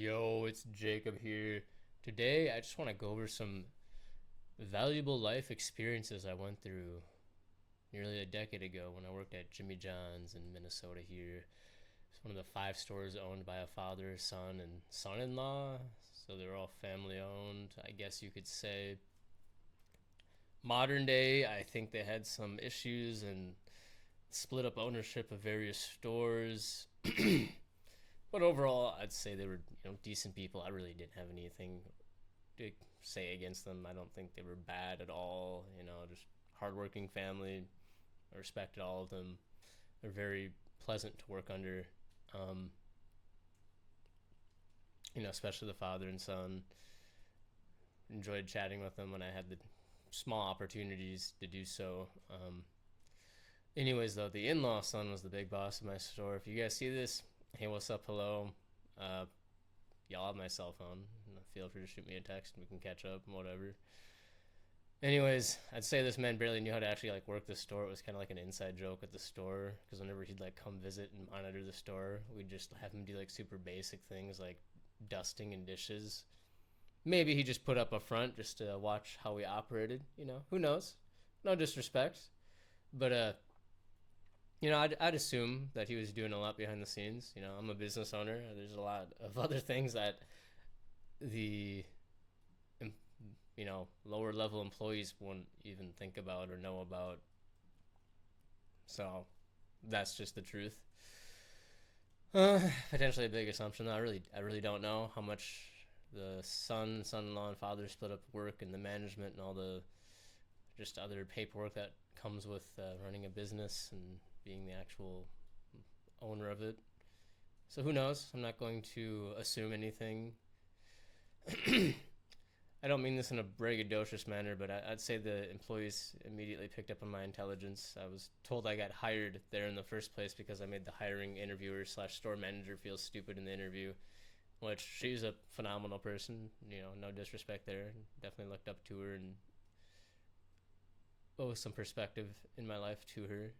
Yo, it's Jacob here. Today, I just want to go over some valuable life experiences I went through nearly a decade ago when I worked at Jimmy John's in Minnesota here. It's one of the five stores owned by a father, son, and son in law. So they're all family owned, I guess you could say. Modern day, I think they had some issues and split up ownership of various stores. But overall, I'd say they were decent people. I really didn't have anything to say against them. I don't think they were bad at all. Just hardworking family. I respected all of them. They're very pleasant to work under. Um, Especially the father and son. Enjoyed chatting with them when I had the small opportunities to do so. Anyways, though, the in-law son was the big boss of my store. If you guys see this, hey, what's up? Hello. Uh, y'all have my cell phone. Feel free to shoot me a text and we can catch up and whatever. Anyways, I'd say this man barely knew how to actually work the store. It was kind of like an inside joke at the store because whenever he'd come visit and monitor the store, we'd just have him do super basic things like dusting and dishes. Maybe he just put up a front just to watch how we operated. Who knows? No disrespect, but I'd assume that he was doing a lot behind the scenes. I'm a business owner. There's a lot of other things that the lower level employees won't even think about or know about. So that's just the truth. Potentially a big assumption. I really don't know how much the son-in-law, and father split up work and the management and all the just other paperwork that comes with running a business and being the actual owner of it. So who knows? I'm not going to assume anything. I don't mean this in a braggadocious manner, but I'd say the employees immediately picked up on my intelligence. I was told I got hired there in the first place because I made the hiring interviewer slash store manager feel stupid in the interview, which she's a phenomenal person. No disrespect there. Definitely looked up to her and owe some perspective in my life to her.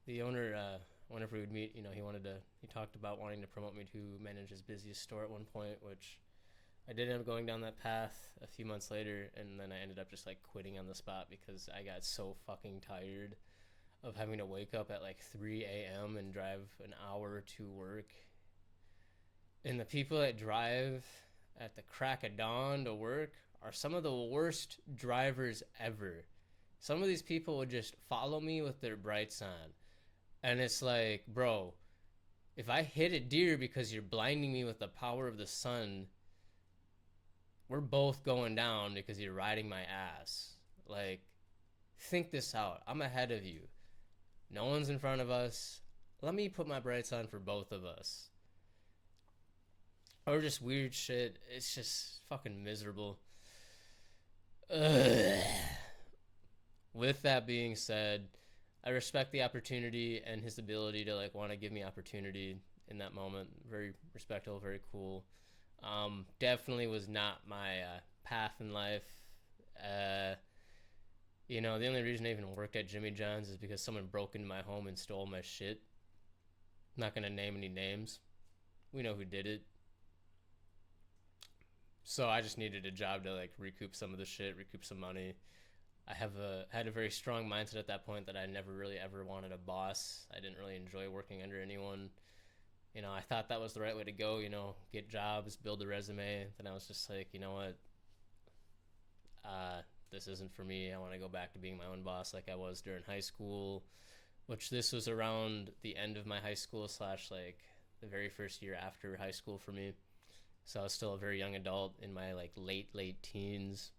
The owner, whenever we would meet, he talked about wanting to promote me to manage his busiest store at one point, which I did end up going down that path a few months later, and then I ended up just quitting on the spot because I got so fucking tired of having to wake up at 3 a.m. and drive an hour to work. And the people that drive at the crack of dawn to work are some of the worst drivers ever. Some of these people would just follow me with their brights on. And it's like, bro, if I hit a deer because you're blinding me with the power of the sun, we're both going down because you're riding my ass. Think this out. I'm ahead of you. No one's in front of us. Let me put my brights on for both of us. Or just weird shit. It's just fucking miserable. Ugh. With that being said, I respect the opportunity and his ability to want to give me opportunity in that moment. Very respectful, very cool. Definitely was not my path in life. The only reason I even worked at Jimmy John's is because someone broke into my home and stole my shit. I'm not gonna name any names. We know who did it. So I just needed a job to recoup some of the shit, recoup some money. I had a very strong mindset at that point that I never really ever wanted a boss. I didn't really enjoy working under anyone. I thought that was the right way to go, get jobs, build a resume. Then I was just like, you know what? This isn't for me. I want to go back to being my own boss like I was during high school, which this was around the end of my high school slash the very first year after high school for me. So I was still a very young adult in my late teens.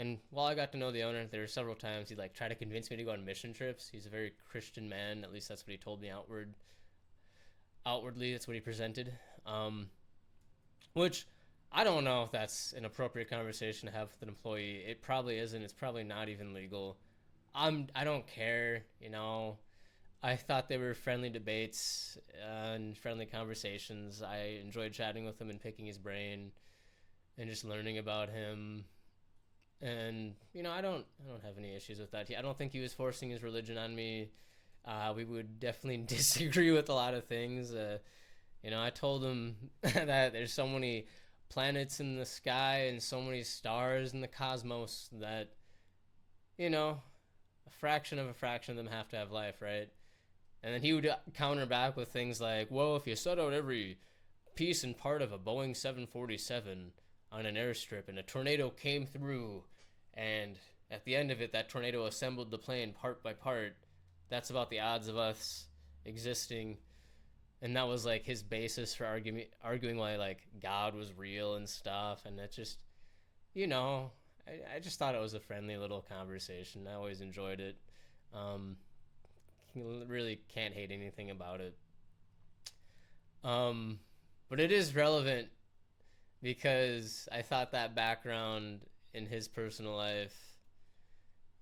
And while I got to know the owner, there were several times he'd try to convince me to go on mission trips. He's a very Christian man. At least that's what he told me outwardly. That's what he presented. Which I don't know if that's an appropriate conversation to have with an employee. It probably isn't. It's probably not even legal. I don't care. I thought they were friendly debates and friendly conversations. I enjoyed chatting with him and picking his brain and just learning about him. And I don't have any issues with that. I don't think he was forcing his religion on me. We would definitely disagree with a lot of things. I told him that there's so many planets in the sky and so many stars in the cosmos that, a fraction of a fraction of them have to have life, right? And then he would counter back with things like, well, if you set out every piece and part of a Boeing 747 on an airstrip and a tornado came through, and at the end of it, that tornado assembled the plane part by part, that's about the odds of us existing. And that was like his basis for arguing why like God was real and stuff. And that just, I just thought it was a friendly little conversation. I always enjoyed it. Um, really can't hate anything about it. But it is relevant because I thought that background in his personal life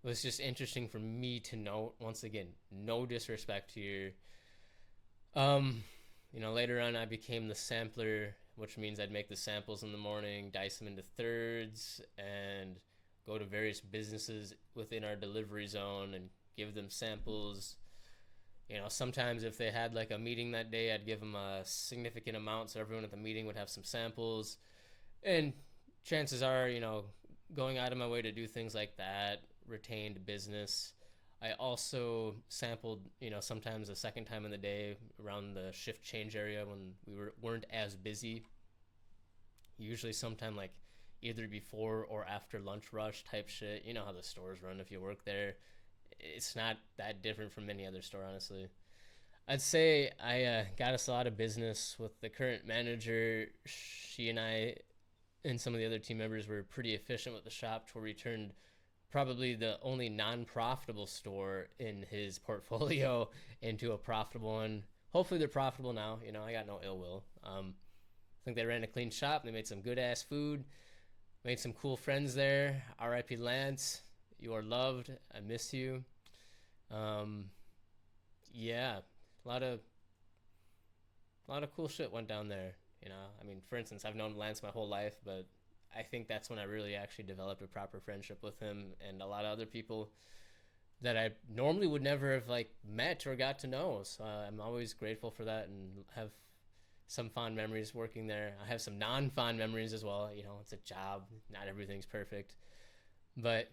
was just interesting for me to note. Once again, no disrespect here. Later on I became the sampler, which means I'd make the samples in the morning, dice them into thirds, and go to various businesses within our delivery zone and give them samples. Sometimes if they had like a meeting that day, I'd give them a significant amount so everyone at the meeting would have some samples. And chances are, going out of my way to do things like that retained business. I also sampled, sometimes a second time in the day around the shift change area when weren't as busy. Usually sometime like either before or after lunch rush type shit. You know how the stores run if you work there. It's not that different from any other store, honestly. I'd say I got us a lot of business with the current manager. She and I and some of the other team members were pretty efficient with the shop to where we turned probably the only non-profitable store in his portfolio into a profitable one. Hopefully they're profitable now. I got no ill will. I think they ran a clean shop. They made some good ass food. Made some cool friends there. R.I.P. Lance. You are loved. I miss you. Yeah, a lot of cool shit went down there. For instance, I've known Lance my whole life, but I think that's when I really actually developed a proper friendship with him and a lot of other people that I normally would never have like met or got to know. So I'm always grateful for that and have some fond memories working there. I have some non-fond memories as well. It's a job. Not everything's perfect. But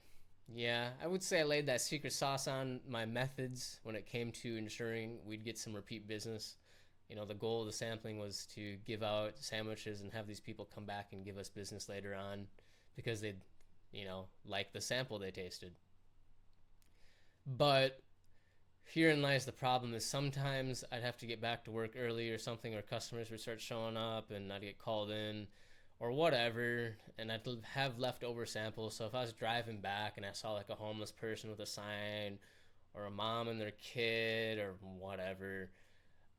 yeah, I would say I laid that secret sauce on my methods when it came to ensuring we'd get some repeat business. The goal of the sampling was to give out sandwiches and have these people come back and give us business later on because they'd, like the sample they tasted. But herein lies the problem is sometimes I'd have to get back to work early or something, or customers would start showing up and I'd get called in or whatever, and I'd have leftover samples. So if I was driving back and I saw like a homeless person with a sign or a mom and their kid or whatever,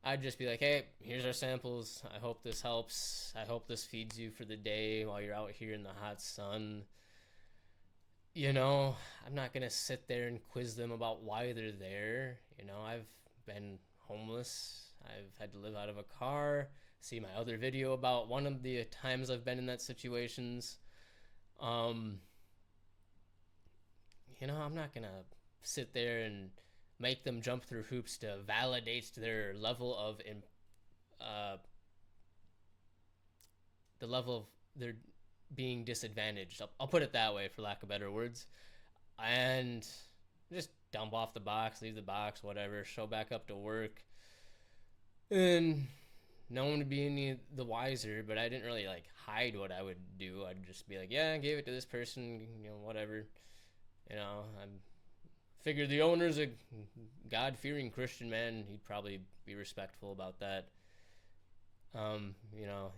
I'd just be like, hey, here's our samples. I hope this helps. I hope this feeds you for the day while you're out here in the hot sun. I'm not going to sit there and quiz them about why they're there. I've been homeless. I've had to live out of a car. See my other video about one of the times I've been in that situations. I'm not going to sit there and make them jump through hoops to validate their level of the level of their being disadvantaged. I'll put it that way for lack of better words. And just dump off the box, leave the box, whatever, show back up to work. And no one would be any the wiser, but I didn't really like hide what I would do. I'd just be like, yeah, I gave it to this person, whatever. I'm figure the owner's a God-fearing Christian man. He'd probably be respectful about that.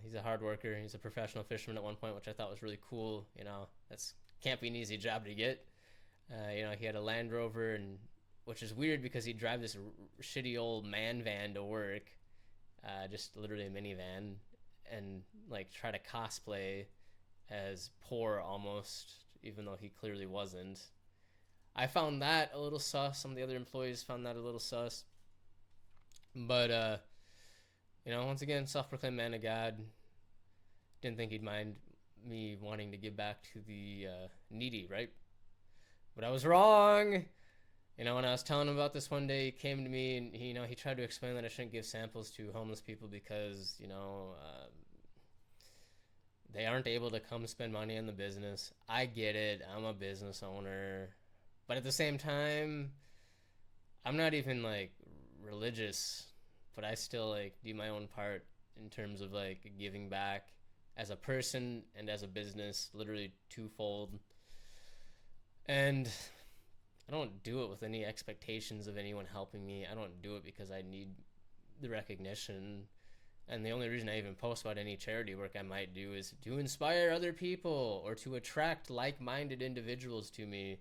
He's a hard worker. He's a professional fisherman at one point, which I thought was really cool. That's can't be an easy job to get. He had a Land Rover, and which is weird because he'd drive this shitty old man van to work, just literally a minivan, and like try to cosplay as poor almost, even though he clearly wasn't. I found that a little sus. Some of the other employees found that a little sus. But, once again, self-proclaimed man of God. Didn't think he'd mind me wanting to give back to the needy, right? But I was wrong. When I was telling him about this one day, he came to me and he tried to explain that I shouldn't give samples to homeless people because they aren't able to come spend money in the business. I get it. I'm a business owner, but at the same time, I'm not even like religious, but I still like do my own part in terms of like giving back as a person and as a business, literally twofold. And I don't do it with any expectations of anyone helping me. I don't do it because I need the recognition. And the only reason I even post about any charity work I might do is to inspire other people or to attract like-minded individuals to me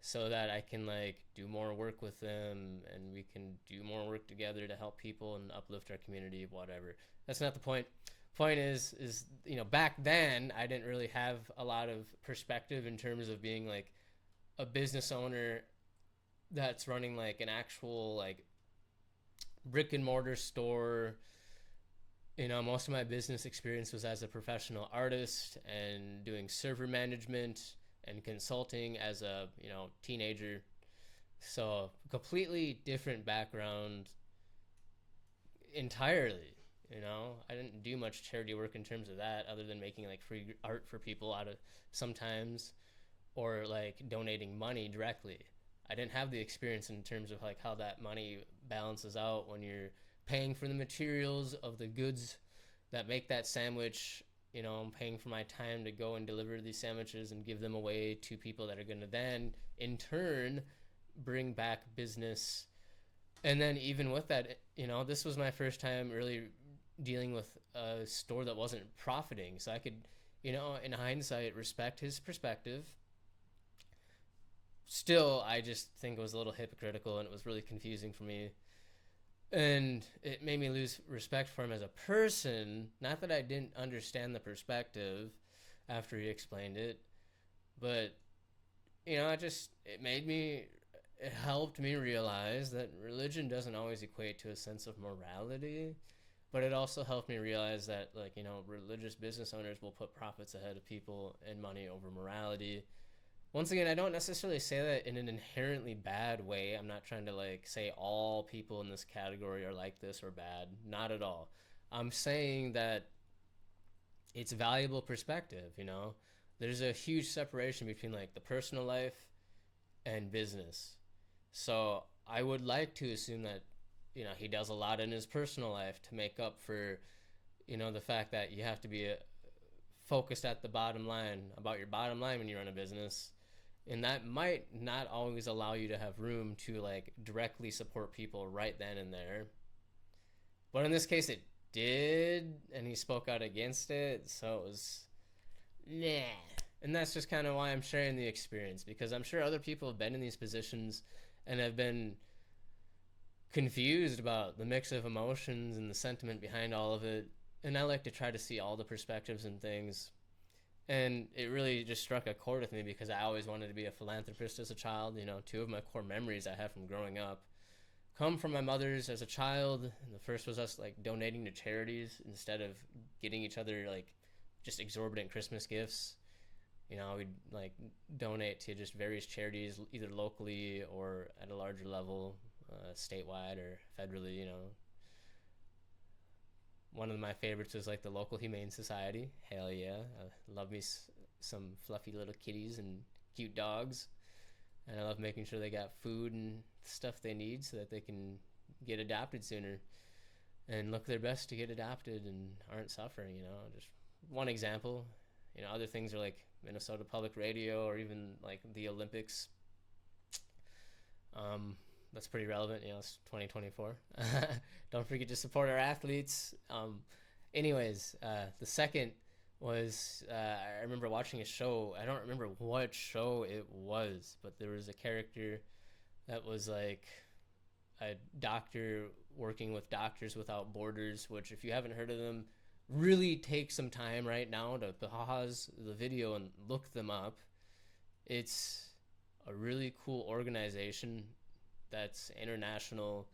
so that I can like do more work with them and we can do more work together to help people and uplift our community, whatever. That's not the point. Point is back then I didn't really have a lot of perspective in terms of being like a business owner that's running like an actual like brick and mortar store. Most of my business experience was as a professional artist and doing server management and consulting as a teenager. So completely different background entirely. I didn't do much charity work in terms of that other than making like free art for people out of sometimes, or like donating money directly. I didn't have the experience in terms of like how that money balances out when you're paying for the materials of the goods that make that sandwich. I'm paying for my time to go and deliver these sandwiches and give them away to people that are going to then in turn bring back business. And then even with that, this was my first time really dealing with a store that wasn't profiting. So I could, in hindsight, respect his perspective. Still, I just think it was a little hypocritical and it was really confusing for me. And it made me lose respect for him as a person. Not that I didn't understand the perspective after he explained it, but it helped me realize that religion doesn't always equate to a sense of morality, but it also helped me realize that religious business owners will put profits ahead of people and money over morality. Once again, I don't necessarily say that in an inherently bad way. I'm not trying to like say all people in this category are like this or bad. Not at all. I'm saying that it's valuable perspective. There's a huge separation between like the personal life and business. So I would like to assume that he does a lot in his personal life to make up for the fact that you have to be focused at the bottom line about your bottom line when you run a business. And that might not always allow you to have room to like directly support people right then and there. But in this case it did, and he spoke out against it, so it was nah. And that's just kind of why I'm sharing the experience, because I'm sure other people have been in these positions and have been confused about the mix of emotions and the sentiment behind all of it. And I like to try to see all the perspectives and things. And it really just struck a chord with me because I always wanted to be a philanthropist as a child. Two of my core memories I have from growing up come from my mother's as a child. And the first was us like donating to charities instead of getting each other like just exorbitant Christmas gifts. We'd like donate to just various charities, either locally or at a larger level, statewide or federally. One of my favorites was like the local humane society. Hell yeah. I love me some fluffy little kitties and cute dogs. And I love making sure they got food and stuff they need so that they can get adopted sooner and look their best to get adopted and aren't suffering. Just one example. Other things are like Minnesota Public Radio or even like the Olympics. That's pretty relevant. It's 2024. Don't forget to support our athletes. Anyways, the second was I remember watching a show. I don't remember what show it was, but there was a character that was like a doctor working with Doctors Without Borders, which if you haven't heard of them, really take some time right now to pause the video and look them up. It's a really cool organization that's international,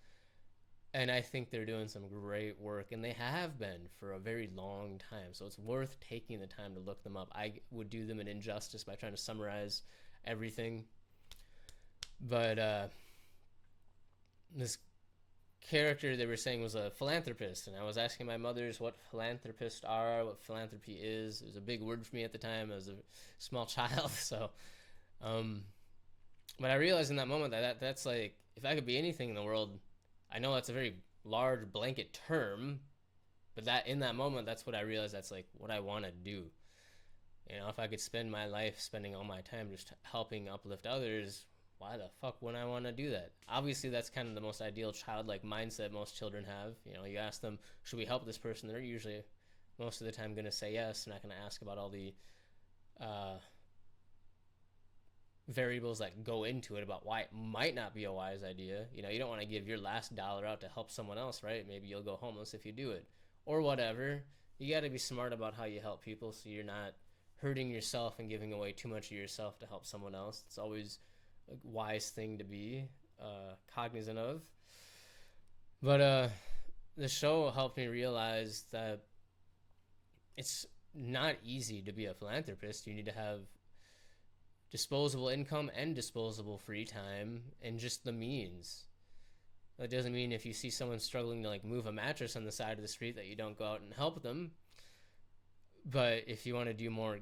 and I think they're doing some great work, and they have been for a very long time, so it's worth taking the time to look them up. I would do them an injustice by trying to summarize everything, but this character they were saying was a philanthropist, and I was asking my mothers what philanthropists are, what philanthropy is. It was a big word for me at the time. I was a small child, so um, but I realized in that moment that's like, if I could be anything in the world, I know that's a very large blanket term, but that in that moment, that's what I realized. That's like what I want to do. You know, if I could spend my life spending all my time just helping uplift others, why the fuck wouldn't I want to do that? Obviously, that's kind of the most ideal childlike mindset most children have. You know, you ask them, should we help this person? They're usually, most of the time, going to say yes. They're not going to ask about all the uh, variables that go into it about why it might not be a wise idea. You know, you don't want to give your last dollar out to help someone else, right? Maybe you'll go homeless if you do it, or whatever. You got to be smart about how you help people so you're not hurting yourself and giving away too much of yourself to help someone else. It's always a wise thing to be cognizant of. But the show helped me realize that it's not easy to be a philanthropist. You need to have disposable income and disposable free time and just the means. That doesn't mean if you see someone struggling to like move a mattress on the side of the street that you don't go out and help them. But if you want to do more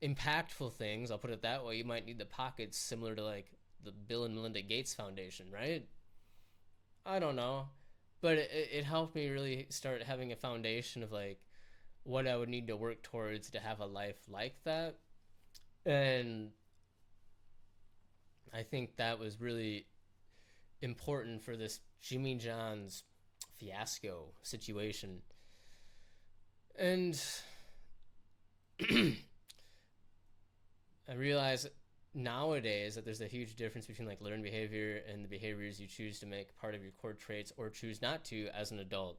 impactful things, I'll put it that way, you might need the pockets similar to like the Bill and Melinda Gates Foundation, right? I don't know. But it helped me really start having a foundation of like what I would need to work towards to have a life like that. And I think that was really important for this Jimmy John's fiasco situation. And I realize nowadays that there's a huge difference between like learned behavior and the behaviors you choose to make part of your core traits or choose not to as an adult.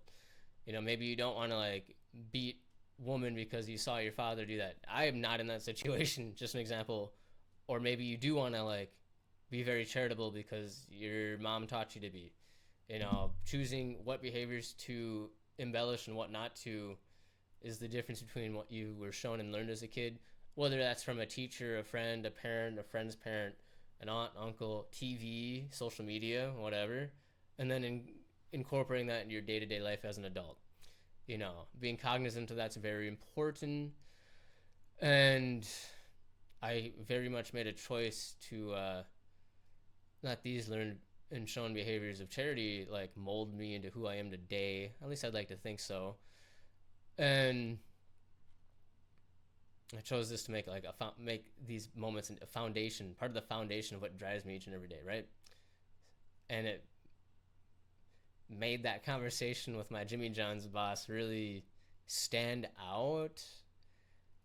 You know, maybe you don't want to like beat woman because you saw your father do that. I am not in that situation, just an example. Or maybe you do want to like be very charitable because your mom taught you to be. You know, choosing what behaviors to embellish and what not to is the difference between what you were shown and learned as a kid, whether that's from a teacher, a friend, a parent, a friend's parent, an aunt, uncle, TV, social media, whatever, and then incorporating that into your day-to-day life as an adult. You know, being cognizant of that's very important. And I very much made a choice to let these learned and shown behaviors of charity like mold me into who I am today. At least I'd like to think so. And I chose this to make like make these moments a foundation, part of the foundation of what drives me each and every day, right? And it made that conversation with my Jimmy John's boss really stand out.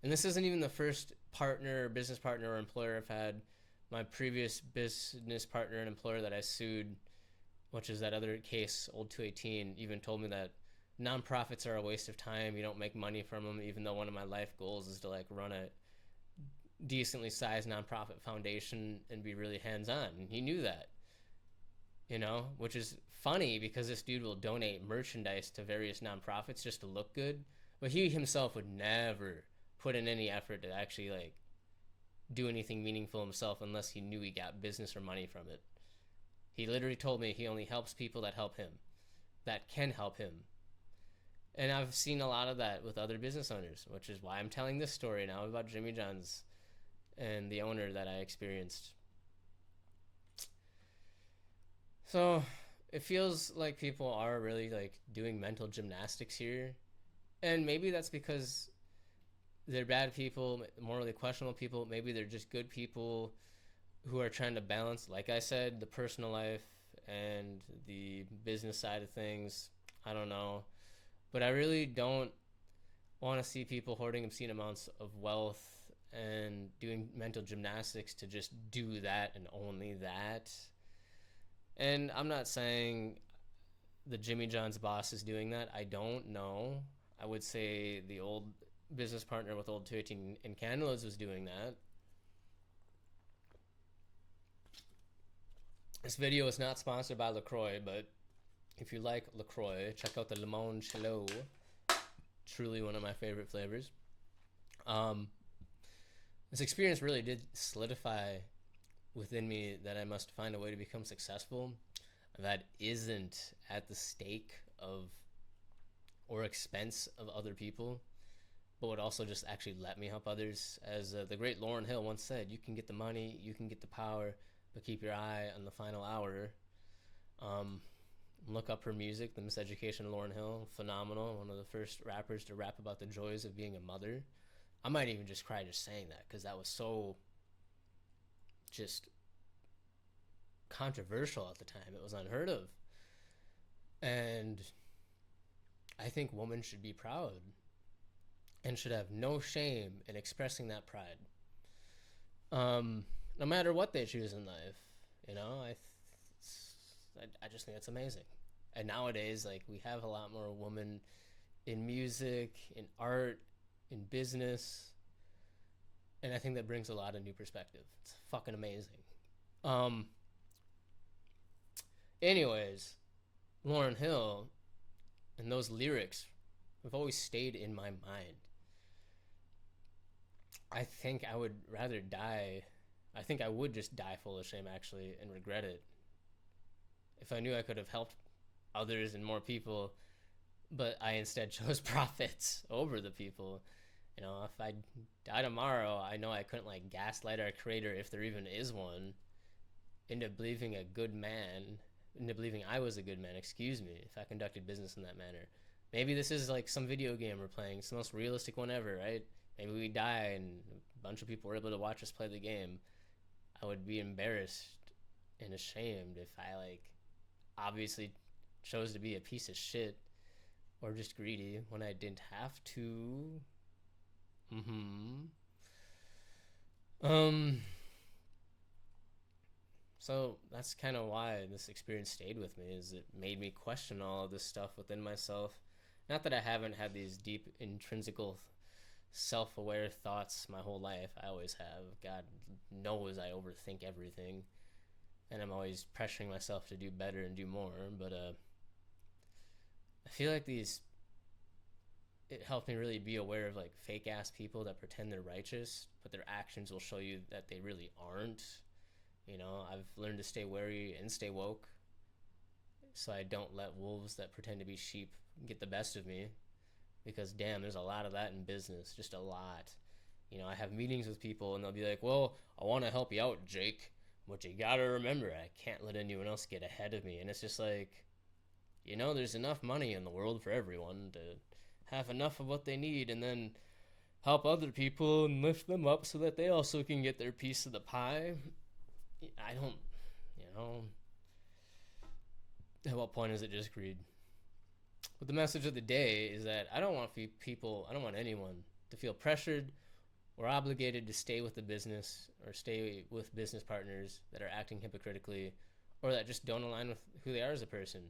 And this isn't even the first partner, business partner, or employer I've had. My previous business partner and employer that I sued, which is that other case, Old 218, even told me that nonprofits are a waste of time. You don't make money from them, even though one of my life goals is to like run a decently sized nonprofit foundation and be really hands-on. And he knew that, you know, which is funny because this dude will donate merchandise to various nonprofits just to look good, but he himself would never put in any effort to actually like do anything meaningful himself unless he knew he got business or money from it. He literally told me he only helps people that help him, that can help him. And I've seen a lot of that with other business owners, which is why I'm telling this story now about Jimmy John's and the owner that I experienced. So it feels like people are really like doing mental gymnastics here. And maybe that's because they're bad people, morally questionable people. Maybe they're just good people who are trying to balance, like I said, the personal life and the business side of things. I don't know. But I really don't want to see people hoarding obscene amounts of wealth and doing mental gymnastics to just do that and only that. And I'm not saying the Jimmy John's boss is doing that. I don't know. I would say the old business partner with Old 218 in Candles was doing that. This video is not sponsored by LaCroix, but if you like LaCroix, check out the Limon Chilo. Truly one of my favorite flavors. This experience really did solidify within me that I must find a way to become successful that isn't at the stake of or expense of other people, but would also just actually let me help others. As the great Lauryn Hill once said, you can get the money, you can get the power, but keep your eye on the final hour. Um, Look up her music, The Miseducation of Lauryn Hill, phenomenal. One of the first rappers to rap about the joys of being a mother. I might even just cry just saying that because that was so just controversial at the time. It was unheard of. And I think women should be proud and should have no shame in expressing that pride. No matter what they choose in life, you know, I just think it's amazing. And nowadays, like, we have a lot more women in music, in art, in business, and I think that brings a lot of new perspective. It's fucking amazing. Um, Anyways, Lauryn Hill and those lyrics have always stayed in my mind. I think I would rather die. I think I would just die full of shame, actually, and regret it if I knew I could have helped others and more people, but I instead chose profits over the people. You know, if I die tomorrow, I know I couldn't like gaslight our creator, if there even is one, into believing a good man, into believing I was a good man, excuse me, if I conducted business in that manner. Maybe this is like some video game we're playing. It's the most realistic one ever, right? Maybe we die and a bunch of people were able to watch us play the game. I would be embarrassed and ashamed if I like obviously chose to be a piece of shit or just greedy when I didn't have to. So that's kind of why this experience stayed with me, is it made me question all of this stuff within myself. Not that I haven't had these deep intrinsical self-aware thoughts my whole life. I always have. God knows I overthink everything, and I'm always pressuring myself to do better and do more. But I feel like it helped me really be aware of like fake ass people that pretend they're righteous, but their actions will show you that they really aren't. You know, I've learned to stay wary and stay woke, so I don't let wolves that pretend to be sheep get the best of me, because damn, there's a lot of that in business, just a lot. You know, I have meetings with people and they'll be like, well, I want to help you out, Jake, but you gotta remember, I can't let anyone else get ahead of me. And it's just like, you know, there's enough money in the world for everyone to have enough of what they need and then help other people and lift them up so that they also can get their piece of the pie. I don't, you know, at what point is it just greed? But the message of the day is that I don't want anyone to feel pressured or obligated to stay with the business or stay with business partners that are acting hypocritically or that just don't align with who they are as a person.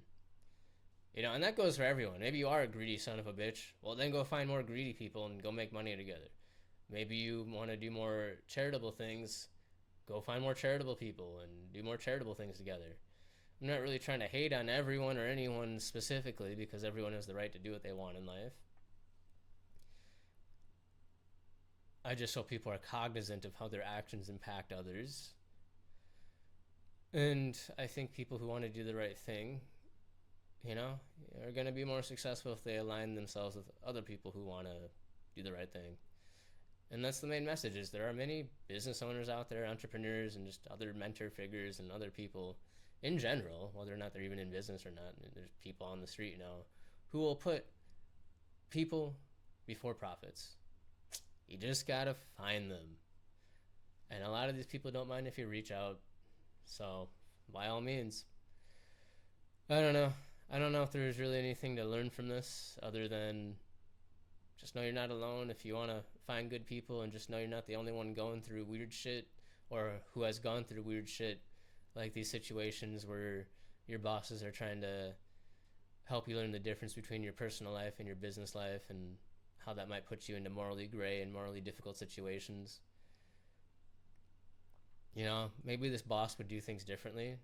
You know, and that goes for everyone. Maybe you are a greedy son of a bitch. Well, then go find more greedy people and go make money together. Maybe you want to do more charitable things. Go find more charitable people and do more charitable things together. I'm not really trying to hate on everyone or anyone specifically, because everyone has the right to do what they want in life. I just hope people are cognizant of how their actions impact others. And I think people who want to do the right thing, you know, are going to be more successful if they align themselves with other people who want to do the right thing. And that's the main message, is there are many business owners out there, entrepreneurs, and just other mentor figures and other people in general, whether or not they're even in business or not. There's people on the street now who will put people before profits. You just gotta find them. And a lot of these people don't mind if you reach out. So, by all means. I don't know. I don't know if there's really anything to learn from this other than just know you're not alone. If you want to find good people, and just know you're not the only one going through weird shit or who has gone through weird shit, like these situations where your bosses are trying to help you learn the difference between your personal life and your business life, and how that might put you into morally gray and morally difficult situations. You know, maybe this boss would do things differently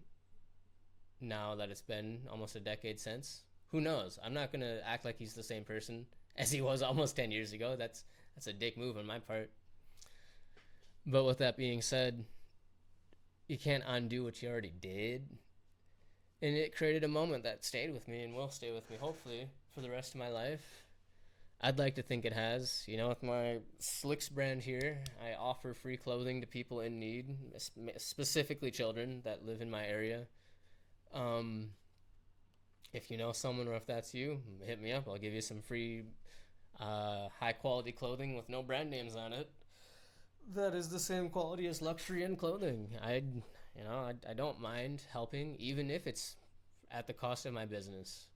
now that it's been almost a decade since. Who knows? I'm not going to act like he's the same person as he was almost 10 years ago. That's a dick move on my part. But with that being said, you can't undo what you already did. And it created a moment that stayed with me and will stay with me, hopefully, for the rest of my life. I'd like to think it has. You know, with my Slicks brand here, I offer free clothing to people in need, specifically children that live in my area. Um, if you know someone or if that's you, hit me up. I'll give you some free, high quality clothing with no brand names on it. That is the same quality as luxury and clothing. I don't mind helping, even if it's at the cost of my business.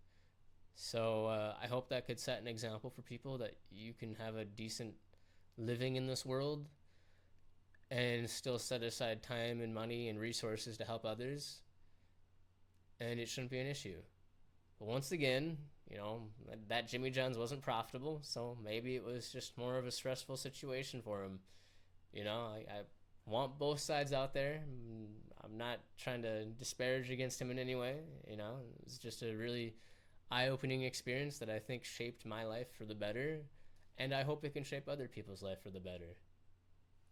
So I hope that could set an example for people that you can have a decent living in this world and still set aside time and money and resources to help others, and it shouldn't be an issue. But once again, that Jimmy John's wasn't profitable, so maybe it was just more of a stressful situation for him. I want both sides out there. I'm not trying to disparage against him in any way. It's just a really eye-opening experience that I think shaped my life for the better, and I hope it can shape other people's life for the better.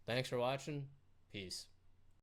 Thanks for watching. Peace.